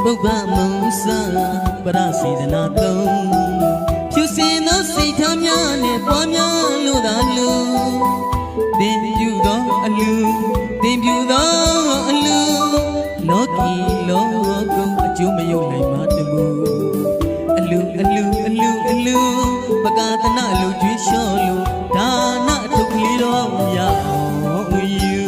ပုပ္ပမုံစာပရစေတနာသုံးဖြူစင်သောစိတ်ထားများနဲ့ပွားများလို့သာလူသင်ပြုသောအလူသင်ပြုသောအလူလောကီလောကုံအကျိုးမယုံနိုင်မှတမှုအလူအလူအလူအလူပကာသနာလူကျွေးလျှော့လို့ဒါနထုတ်ကလေးတော်ရအောင်ယူ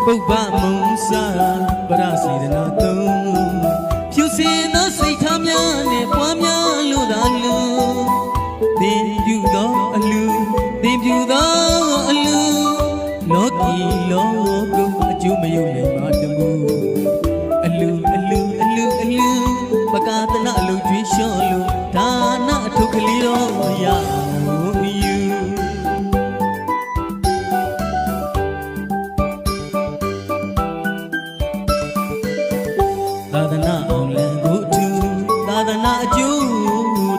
ပုပ္ပမုံစာပရစေတနာသုံးဖြူစင်သောစိတ်ထားများနဲ့ပွားများလို့သာလူသင်ပြုသောအလူသင်ပြုသောအလူလောကီလောကုံအကျိုးမယုံနိုင်ပါတမှုအလူအလူအလူအလူပကာသနာလူကျွေးလျှော့လို့ဒါနအထုပ်ကလေးတော်ရအောင်ယူသာသနာအောင်လံကိုအထူးသာသနာအကျိုး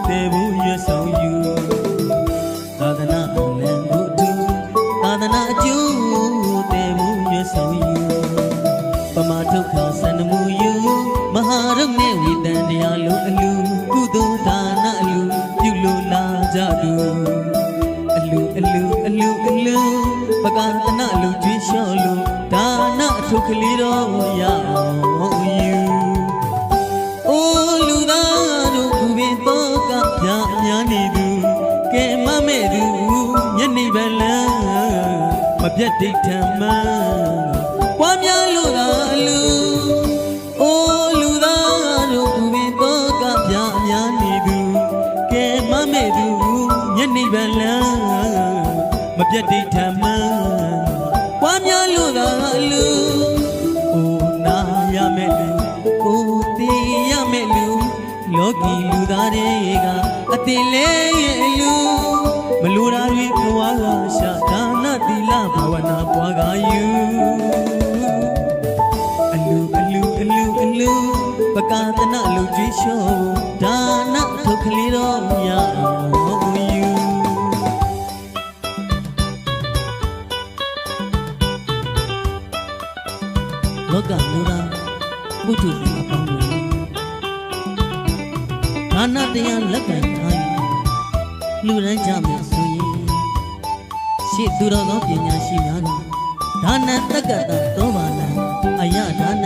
တည်ဖို့ရဆောင်ယူသာသနာအောင်လံကိုအထူးသာသနာအကျိုးတည်ဖို့ရဆောင်ယူပမာဒုက္ခဆန္ဒမှုယူမဟာရမေဝိတန်တရားလိုအလူကုသိုလ်ဒါနအလူပြုလို့လာကြသူအလူအလူအလူအလူပကာသနာလူကျွေးလျှော့လို့ဒါနအထုပ်ကလေးတော်ရအောင်ယူအိုးလူသားတို့ဘုပင်တော့ကပြများနေသူကဲမမဲ့သူညနေပဲလမ်းမပြတ်ဒိဋ္ဌံမပွားများလို့သာလူအိုးလူသားတို့ဘုပင်တော့ကပြများနေသူကဲမမဲ့သူညနေပဲလမ်းမပြတ်ဒိဋ္ဌံမပွားများလို့သာလူအိုးနာရမဲ့လူအိုးတီရမဲ့လူလောကီလူသားတွေကအတင်လဲရဲ့လူမလူတာတွေဘဝကရှာဒါနသီလဘာဝနာပွားကယူအလူအလူအလူအလူပကာသနာလူကျွေးလျှော့ဒါနထုတ်ကလေးတော်ရအောင်ယူလောကလူသားပုထုဇဉ်အပေါင်းတို့ဒါနတရားလက်ခံထားယူလူတိုင်းကြမယ်ဆိုရင်ရှေ့သူတော်သောပညာရှိများတို့ဒါနတက္ကတသောဘာလံအယဒါန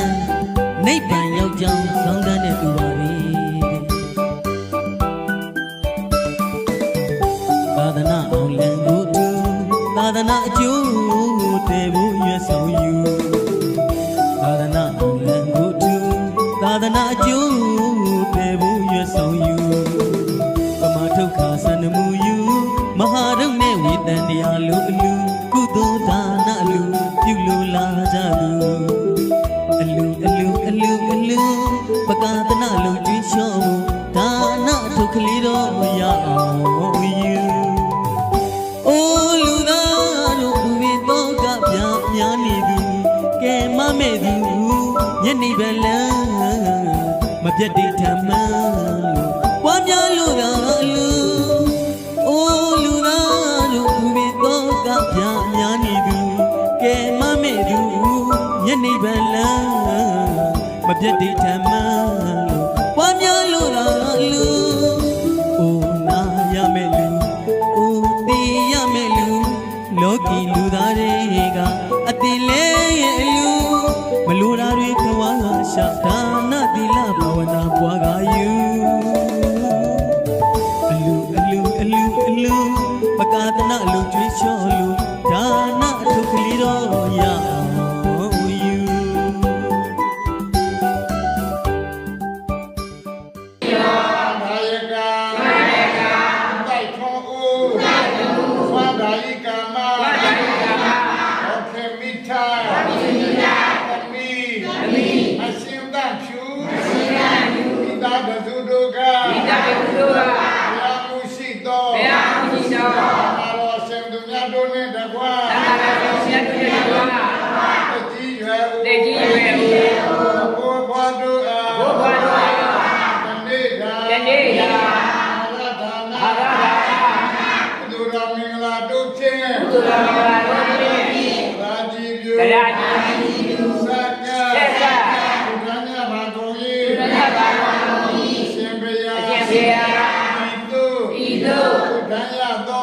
နိဗ္ဗာန်ရောက်ကြောင်းဆောင်းတန်းတဲ့သူပါပဲသာသနာအောင်လံကိုတူသာသနာအကျိုးတည်ဖို့ရဆောင်ယူသာသနာအောင်လံကိုတူသာသနာအကျိုးတည်ဖို့ရဆောင်ယူပမာဒုက္ခဆန္ဒမှုယူမဟာရုပ်နဲ့ဝိတန်တရားလူအလူကုသိုလ်ဒါနအလူပြုလို့လာကြသူအလူအလူအလူအလူပကာသနာလူကျွေးလျှော့ဖို့ဒါနအထုပ်ကလေးတော်ရအောင်ယူအိုးလူသားတို့ဘုရင်တော့ကပြများနေသူကဲမမဲ့သူညနေပဲလမ်းမပြတ်ဒိဋ္ဌံမလို့ပွားများလို့သာလူအိုးလူသားတို့ဘုရင်တော့ကပြများနေသူကဲမမဲ့သူညနေပဲလမ်းမပြတ်ဒိဋ္ဌံမလို့ပွားများလို့သာလူအိုးနာရမဲ့လူအိုးတေးရမဲ့လူလောကီလူသားတွေကအတင်လဲရဲ့အလူမလူတာတွေခွာကရှာဒါနသီလဘာဝနာပွားကယူအလူအလူအလူအလူပကာသနာလူကျွေးလျှော့လူဒါနအထုပ်ကလေးတော်ရအောင်ယူနာယကတိုက်ထောဦးဝါဒာယိကမโอเคမိထားသမီးအရှင်တဖြူမိသားစု ရာជីပြူစက္ကဘုရားမြတ်ဘာကုန်၏ရှင်ဘုရားဤသို့ဘုရားရသော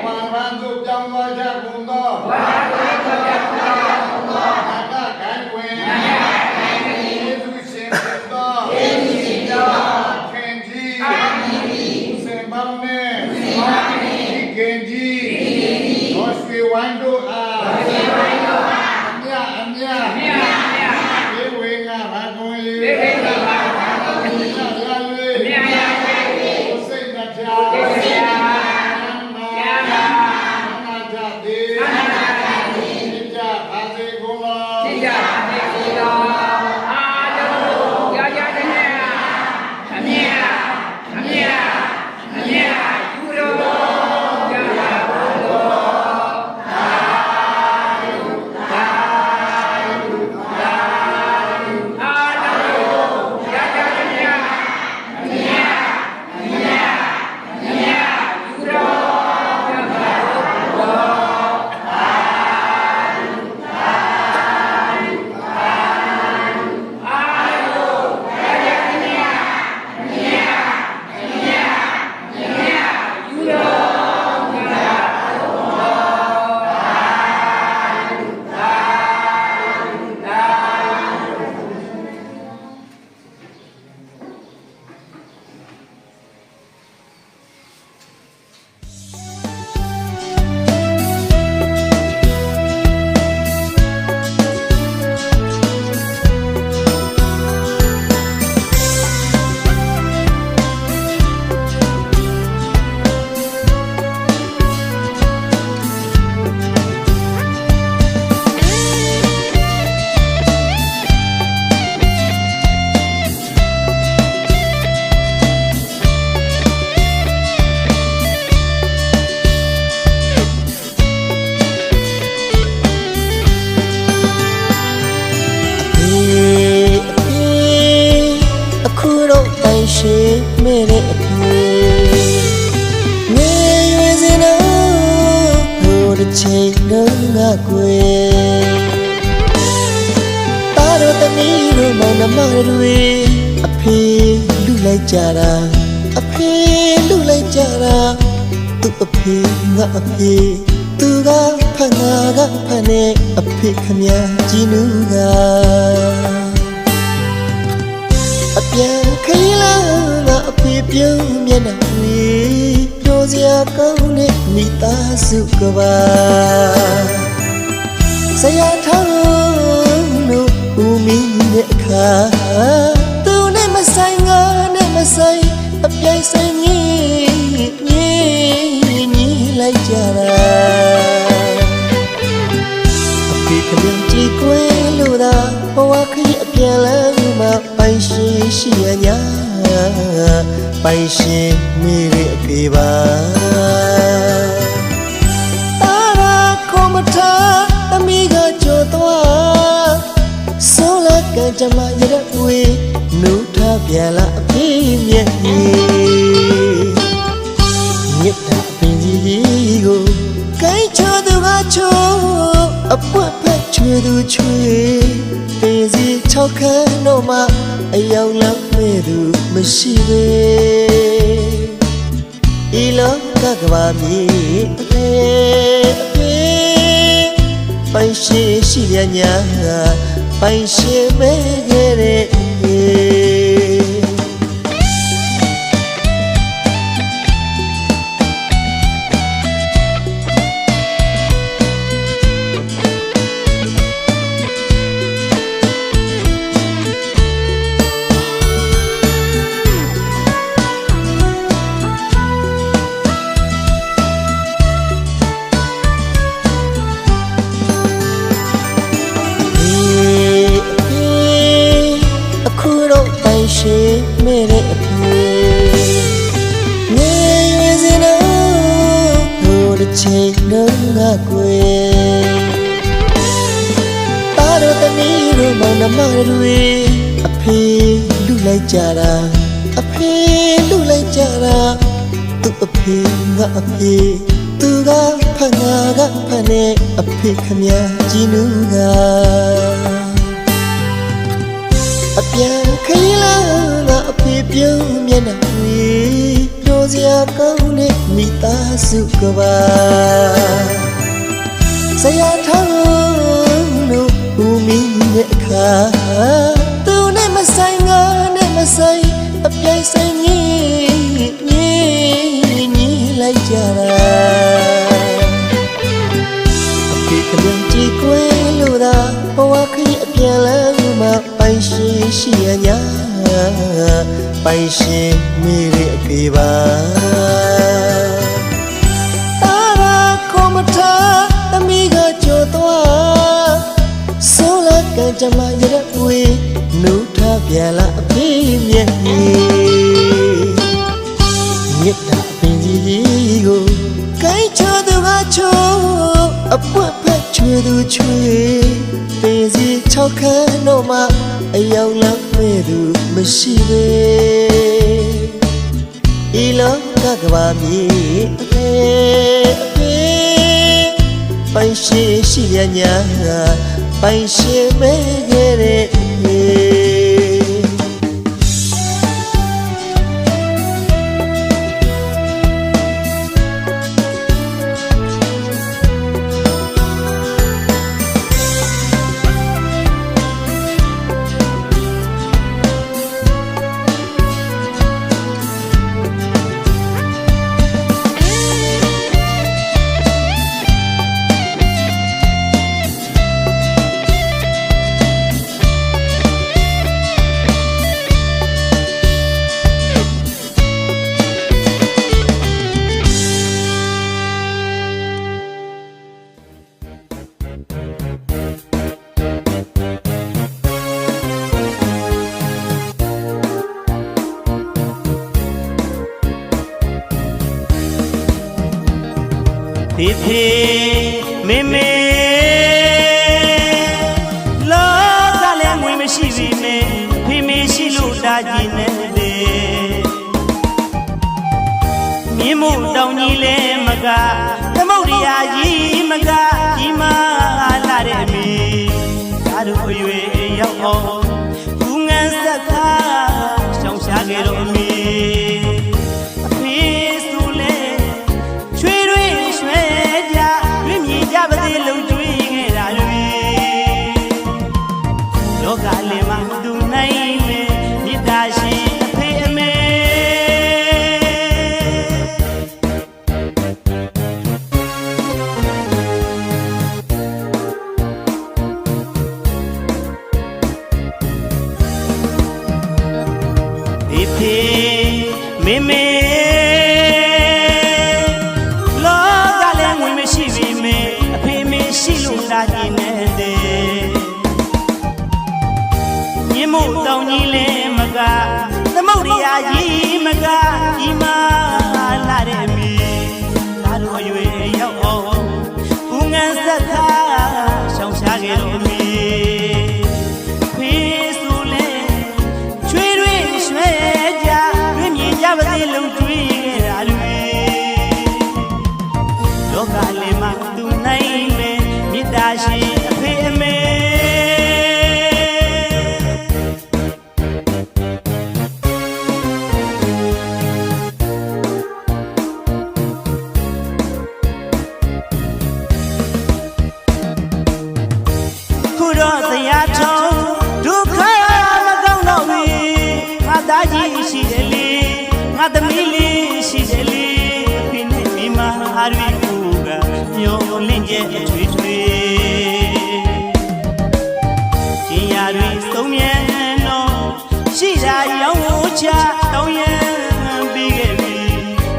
ဝါရန်သို့ပြောင်းသွားကြကုန်သောနာဂကံဝင်ယေရှုရှင်သောခင်ကြီးစင်ပေါင်းနဲ့ခင်ကြီးတော်ရွှေဝိုင်းတို့အားအမြေဝေငါဘာကုန်၏စိတ်နှပြमेरे अपने मेरे ज़िंदा और चेंगा कोई तारो तमीरो मौन मारुए अफे लुलाई जारा तू अफे गा अफे तू गा फने अफे खमिया जिनुगा अप्या खैलाအဖေပြုံးမျက်နှာလေးပြောစရာကောင်းတဲ့မိသားစုကပါဆရာထောင်းတို့ဦးမင်းတဲ့အခါသူနဲ့မဆိုင်ငါနဲ့မဆိုင်အပြိုင်ဆိုင်ညင်းလိုက်ကြတာအဖေကလေးကြည့်ကွယ်လို့သာဘဝခရီးအပြန်လမ်းမှာပိုင်ရှိရညာပိုင်ရှင်မိရဲ့အဖေပါတာရာကိုမထားသမီးကကြော်သွားဆိုးလက်ကကြမရတဲ့ဝေးနှုတ်ထားပြန်လာအဖေမျက်ရည်မြစ်တာပင်ကြီးကိုကိုင်းချသူကချိုးအပွက်ဖက်ချွေသူချွေပင်စီ၆ခန်းတော့မှအရောက်လောက်မဲ့သူမရှိပဲဤလောကကဘာမြေအဖေပိုင်ရှိရညာပိုင်ရှိမဲ့ခဲ့တဲ့मेरे अपने मेरे ज़िंदा और चेंगा कोई तारो तमीरो मौन मारुए अफे लुलाई जारा तू अफे गा अफे သူကဖန်ငါကဖန်နေအဖေခမကြည်နူးကအပြန်ခရီးလာကအဖေပြုံးမျက်နှာဝေးပြောစရာကောင်းတဲ့မိသားစုကပါဆရာထောင်းတို့ဦးမင်းရဲ့အခါသူနဲ့မဆိုင်ငါနဲ့မဆိုင်အပြိုင်ဆိုင်ညီလိုက်ကြတာအဖေကပြန်ကြည့်ကွယ်လို့သာဘဝခရီးအပြန်လမ်းမှာပိုင်ရှင်ရှိရညာပိုင်ရှင်မိရဲ့အဖေပါအာကောမထာသမီးကကြော်သွားဆိုးလာကကြမရတဲ့ဝေးနှုတ်ထားပြန်လာအဖေမျက်ရည်မြစ်တာပင်ကြီးကိုကိုင်းချသူကချိုးအပွက်ဖက်ချွေသူချွေပင်စီ6ခန်းတော့မှအယောင်လမ်းမဲ့သူမရှိပဲဤလောကကဘာမြေအဖေပိုင်ရှင်ရှိရညာပိုင်ရှင်မဲ့ခဲ့တဲ့ဖေဖေမေမေလောကလည်းငွေမရှိပြီမေဖေမေရှိလို့တာကြည့်နေတယ်မြင်းမို့တောင်ကြီးလဲမကသမုတ်တရားကြီးမကကြီးမားလာတဲ့မေဒါတို့အရွယ်ရောက်အောင်ဘူးငန်းဆက်ခါရှောင်ရှားခဲ့တော့မေမေမေလောကလည်းငွေမရှိပြီမေအဖေမေရှိလို့လာကြည့်နေတယ်မြင်းမို့တောင်ကြီးလဲမကသမုတ်တရားကြီးမကကြီးမားလာတဲ့မေဒါတို့အရွယ်ရောက်အောင်ဦးငန်းဆက်ခါရှောင်ရှားခဲ့တော့မေဖေဆိုလဲချွေတွေရွှဲကြရပါသေးလုံးတွေးခဲ့တာတွေလောကလေးမှာသူနိုင်မယ်မေတ္တာရှိအဖေအမေခုတော့တရားထုံးဒုက္ခမကောင်းတော့ဘူးငါသားကြီးရှိတယ်လေငါသမီးလေးရှိတယ်လေဖိနေမိမဟာရီကိုကမျောလင့်ကျဲထွေထွေရှင်ရတွေသုံးမြန်တော့ရှိတာရောင်းဝချတောင်းရန်ပြီးခဲ့ပြီ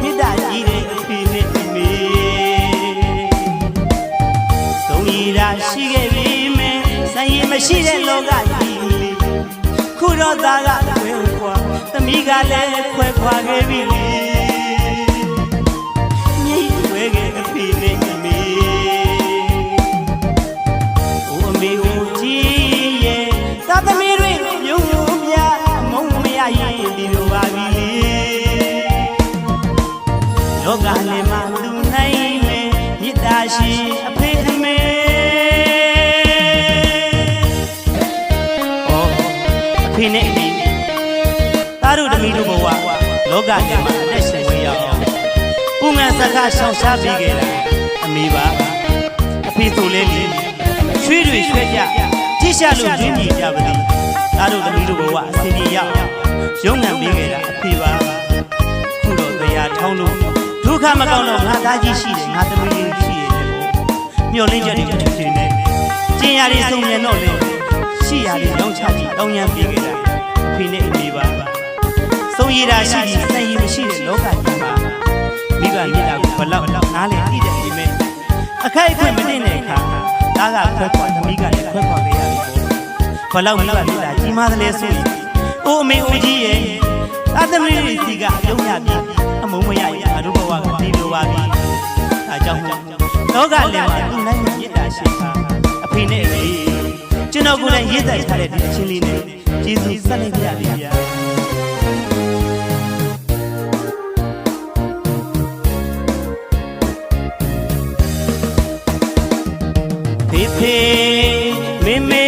မြတ်တာကြီးတဲ့အဖေနဲ့အမေသုံးရတာရှိခဲ့ပြီမဲဆိုင်ရင်မရှိတဲ့လောကကြီးခုတော့သားကခွဲခွာသမီးကလည်းခွဲခွာခဲ့ပြီလေမြည်ဝဲခဲ့အဖေနဲ့အမေအိုအမေကိုကြည့်ရဲ့သာသမီးတွေပြုံးပြမုံမရရင်ဒီလိုပါပြီလေလောကလည်းမှသူနိုင်လေ ဖေနဲ့အမေသားတို့သမီးတို့ဘဝလောကကြီးမှာအသက်ရှင်ခွင့်ရအောင်ပူငံစကားရှောင်ရှားပေးခဲ့တာအမေပါအဖေဆိုလဲလေရွှေတွေရွှဲကြထိရှာလို့ရင်းမြည်ကြပါသည်သားတို့သမီးတို့ဘဝအစဉ်ပြေရအောင်ရုံငံပေးခဲ့တာအဖေပါခုတော့တရားထောင်းလို့ဒုက္ခမကောင်းတော့ငါသားကြီးရှိတယ်ငါသမီးလေးရှိရတယ်ပေါ့မျောလင်းချက်တွေဖြစ်နေကျင်ရည်စုံမြန်တော့လေရှိရည်ရောင်းချပြီးတောင်းရမ်းပေးခဲ့တာအဖေနဲ့အမေပါဆုံးရည်တာရှိပြီးစံရည်မရှိတဲ့လောကကြီးမှာမိဘမြစ်တာကိုဘလောက်နားလည်သိတဲ့အိမ်မဲအခိုက်အခွင့်မတင်တဲ့အခါသားကခွဲခွာသမီးကလည်းခွဲခွာပေးရတယ်ပေါ့ဘလောက်မိဘမြစ်တာကြီးမားသလဲဆိုရင်အိုးအမေအိုးကြီးရဲ့သားသမီးတွေစီကအလုံးရပြီးအမုံမရရင်အတို့ဘဝကပြီးလို့ပါပြီအဲကြောင့်လောကလည်းမှာသူ့နိုင်မြစ်တာရှိတာအဖေနဲ့အမေကျွန်တော်ကိုယ်လည်းရေးသက်ထားတဲ့ဒီချင်းလေးနဲ့ကျေးဇူးဆက်လိုက်ကြပါဗျာဖေဖေမေမေ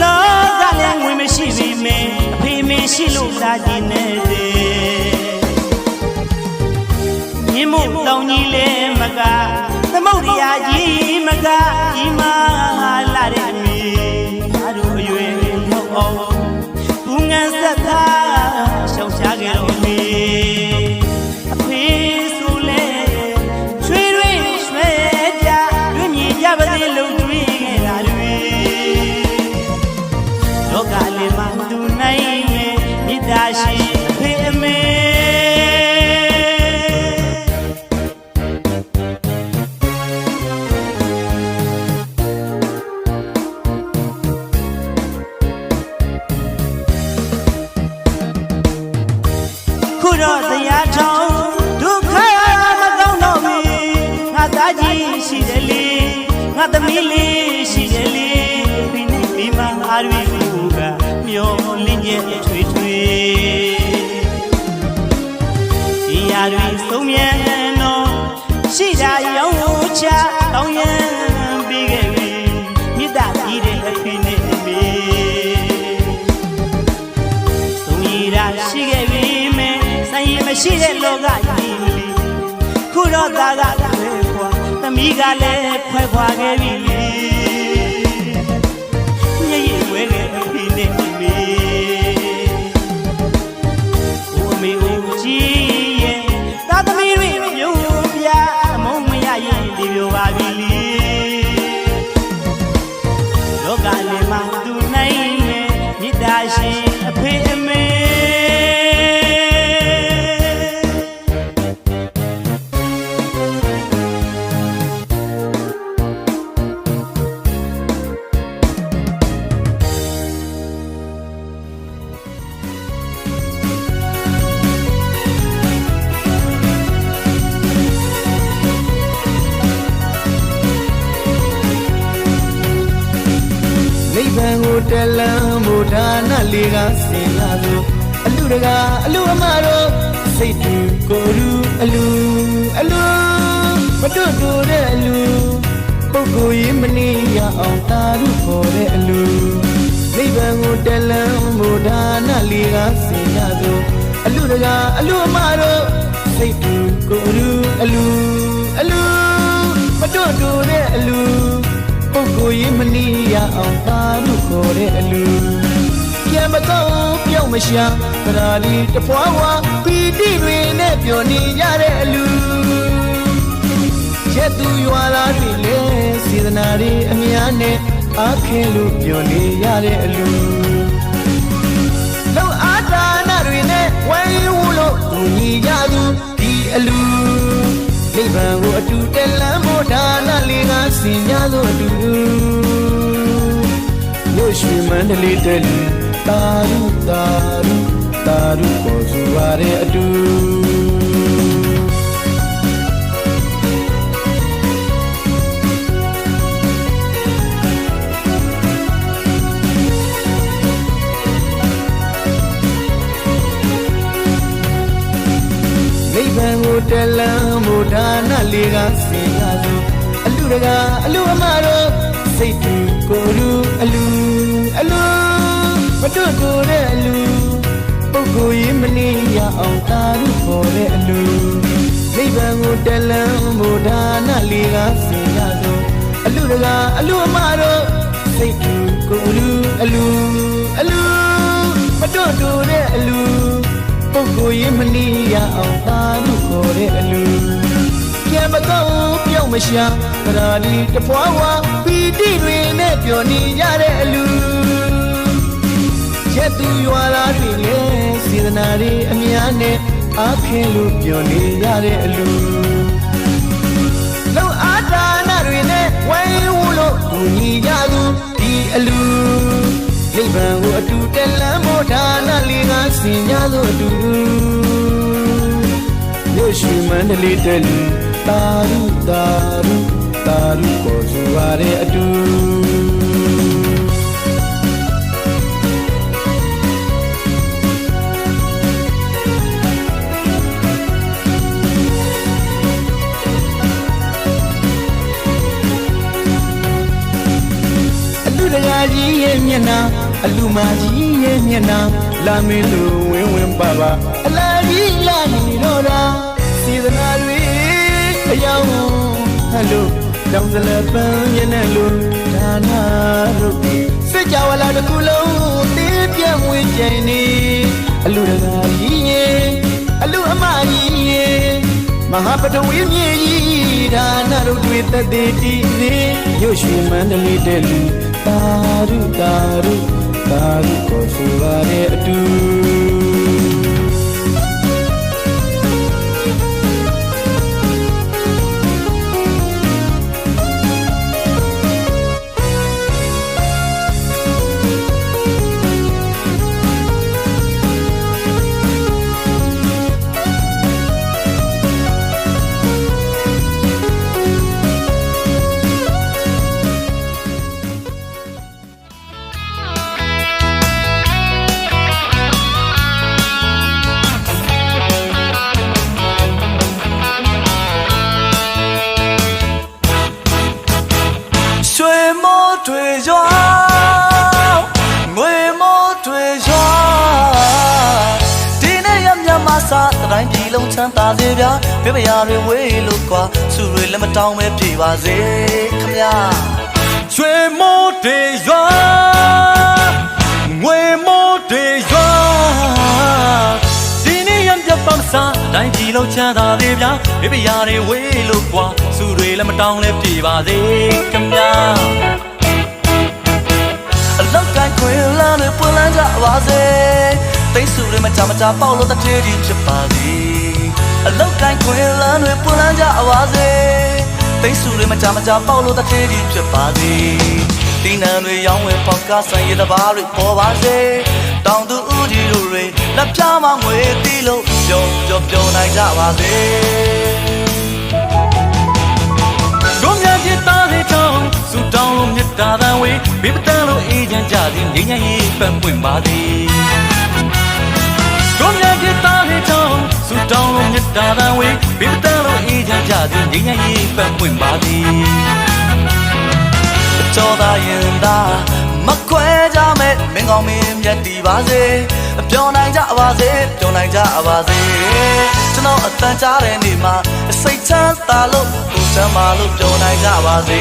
လောကလည်းငွေမရှိပြီမေအဖေမေရှိလို့စားကြည့်နေတဲ့မြင်းမို့တောင်ကြီးလဲမကသမုတ်ရာကြီးမကကြီးမားလာတဲ့မေအားတို့အရွယ်ရောက်အောင်ဘူးငန်းဆက်သာရှောင်ရှားကြတော့မေအဖေဆိုလဲရွှေတွေရွှဲကြတွင်မြည်ကြပါစေလို့တွေးခဲ့တာတွေလောကလေးမှာသူနိုင်ရဲ့မြစ်တာရှိအဖေအမေခုတော့တရားထောင်ဒုက္ခမကောင်းတော့ပြီငါသားကြီးရှိတယ်လေငါသမီးလေးရှိတယ်လေဒီနေ့မိမအားရဘူးကမျောလင်းရဲ့ထွေထွေဒီရာတွေဆုံးမြန်တော့ရှိတာရောင်းချတောင်းရန်ပြီးခဲ့ပြီမြစ်တာကြီးတဲ့အဖေနဲ့အမေဆုံးရတာရှိခဲ့ပြီမရှိတဲ့လောကကြီးခုတော့သားကခွဲခွာသမီးကလည်းခွဲခွာခဲ့ပြီလေညရည်ဝဲခဲ့အဖေနဲ့အမေအိုးမေအိုးကြီးရဲ့သားသမီးတွေပြုံးပြအမုံမရရင်ဒီလိုပါပြီလေလောကလေးမှာသူနိုင်ရဲ့မြစ်တာရှင်အဖေအမေတလံဘူဒါနလေးကစင်လာလို့အလူတကာအလူအမတို့စိတ်တူကိုယ်လူအလူမတို့တို့တဲ့အလူပုဂ္ဂိုလ်ရေးမနေရအောင်သာတို့ခေါ်တဲ့အလူနိဗ္ဗာန်ကိုတလံဘူဒါနလေးကစင်လာလို့အလူတကာအလူအမတို့စိတ်တူကိုယ်လူအလူမတို့တို့တဲ့အလူပုဂ္ဂိုလ်ရေးမနီးရအောင်သာလို့ခေါ်တဲ့အလူပြန်မကောင်းပြောင်းမရှာသရာလီတဖွာဖွာပီတိတွေနဲ့ပျော်နေရတဲ့အလူရက်သူရွာလာတွေလေစေတနာတွေအများနဲ့အားခဲလို့ပျော်နေရတဲ့အလူလောက်အားဒါနတွေနဲ့ဝဲဝလို့သူညီရသူဒီအလူနိဗ္ဗာန်ကိုအတူတလန်းမို့ဒါနလေးကစင်ကြသောအတူမြို့ရွှေမန္တလေးတလူတာရုပေါ်ဆိုရတဲ့အတူနိဗ္ဗာန်ကိုတလန်းမို့ဒါနလေးကစင်ကြသောအလူတကာအလူအမတို့စိတ်တူကိုယ်လူအလူ တွတ်တိုတဲ့အလူပုဂ္ဂိုလ်ရေးမနေရအောင်သာရုခေါ်တဲ့အလူနိဗ္ဗာန်ကိုတလန်းမို့ဒါနလေးကစင်ရဆုံးအလူတကာအလူအမတို့စိတ်ကူကိုလူအလူမတွတ်တိုတဲ့အလူပုဂ္ဂိုလ်ရေးမနေရအောင်သာရုခေါ်တဲ့အလူပြန်မကောင်းပြောင်းမရှာသရာလီတဖွာဝါပီတိတွေနဲ့ပျော်နေရတဲ့အလူရက်သူရွာသားတွေလည်းစေတနာတွေအများနဲ့အားခဲလို့ပျော်နေရတဲ့အလူလုံအားဒါနတွေနဲ့ဝိုင်းဝန်းလို့ကိုညီကြသူဒီအလူနိဗ္ဗာန်ကိုအတူတက်လန်းမို့ဒါနလေးကစင်ကြသောအတူရွှေရွှေမန္တလေးတဲ့လူတာရုကိုဆိုရတဲ့အတူတကားကြီးရဲ့မျက်နှာအလူမကြီးရဲ့မျက်နှာလာမင်းလူဝင်းပါပါအလားကြီးလာနေတော့တာစေတနာတွေအယောင်ဟဲ့လို့တောင်းစလပန်းမျက်နှာလို့ဒါနာတို့စစ်ကြဝဠာတစ်ခုလုံးတင်းပြန့်ဝင်ကျင်နေအလူတကားကြီးရဲ့အလူအမကြီးရဲ့မဟာပထဝီမြေကြီးဒါနာတို့တွေ့သက်သေးတည်နေရွှေရွှေမန္တလေးတဲ့လူတာရုကိုဆိုရတဲ့အတူတိုင်းပြည်လုံးချမ်းသာစေဗျာပြပရာတွေဝေးလို့ကွာစုတွေလည်းမတောင်းပဲပြေပါစေခမညာရွှေမိုးတွေရွာငွေမိုးတွေရွာဒီနေ့ရံပြပန်းစားတိုင်းပြည်လုံးချမ်းသာစေဗျာပြပရာတွေဝေးလို့ကွာစုတွေလည်းမတောင်းလဲပြေပါစေခမညာအလောက်တိုင်းခွေလာတွေပွင့်လန်းကြပါစေသိစုတွေမကြပေါက်လို့တထေးကြီးဖြစ်ပါစေအလောက်ကိုင်းခွေလန်းတွေပွင့်လန်းကြပါစေသိစုတွေမကြပေါက်လို့တထေးကြီးဖြစ်ပါစေဒီနံတွေရောင်းဝယ်ပေါက်ကားဆိုင်ရတဘာတွေပေါ်ပါစေတောင်သူဦးကြီးတို့တွေလက်ပြမငွေတီးလို့ပြောနိုင်ကြပါစေတို့မြတ်ပြသားတွေတောင်းစုတောင်းလို့မြတ်တာတန်ဝေးဘေးပတန်းလို့အေးချမ်းကြသည်ငြိမ်းချမ်းရေးပန်းပွင့်ပါသည်တို့မြတ်ပြသားတွေတောင်းစုတောင်းလို့မြတ်တာတန်ဝေးဘေးပတန်းလို့အေးချမ်းကြသည်ငြိမ်းချမ်းရေးပန်းပွင့်ပါသည်ကြောသာရင်သာမခွဲကြမဲ့မင်းကောင်းမင်းမြတ်တည်ပါစေပြောနိုင်ကြပါစေပြောနိုင်ကြပါစေကျွန်တော်အတန်ကြားတဲ့နေ့မှာစိတ်ချမ်းသာလို့ကိုယ်ချမ်းသာလို့ပြောနိုင်ကြပါစေ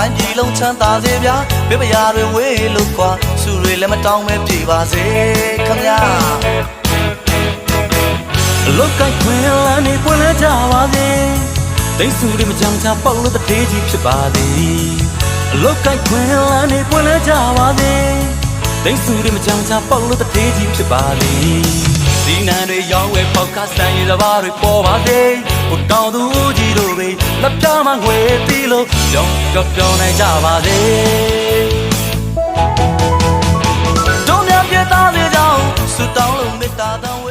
တိုင်းပြည်လုံးချမ်းသာစေဗျာပြပရာတွေဝေးလို့ကွာစုတွေလည်းမတောင်းပဲပြေပါစေခမညာလောကခွင်လန်းနေပွင့်လဲကြပါစေတိတ်စုတွေမကြမ်းချပေါက်လို့တထေးကြီးဖြစ်ပါသည်လောကခွင်လန်းနေပွင့်လဲကြပါစေ တိတ်ဆူတွေမကြောင်ချပေါက်လို့တထေးကြီးဖြစ်ပါလေဒီနံတွေရောင်းဝဲပေါက်ကဆန်ရည်စပါးတွေပေါ်ပါစေဟိုတောင်သူကြီးတို့ပဲလက်ပြမငွေပြီးလို့ပြောင်းပြောင်းနိုင်ကြပါစေတို့များပြသားစေကြောင်းဆူတောင်းလို့မေတ္တာတန်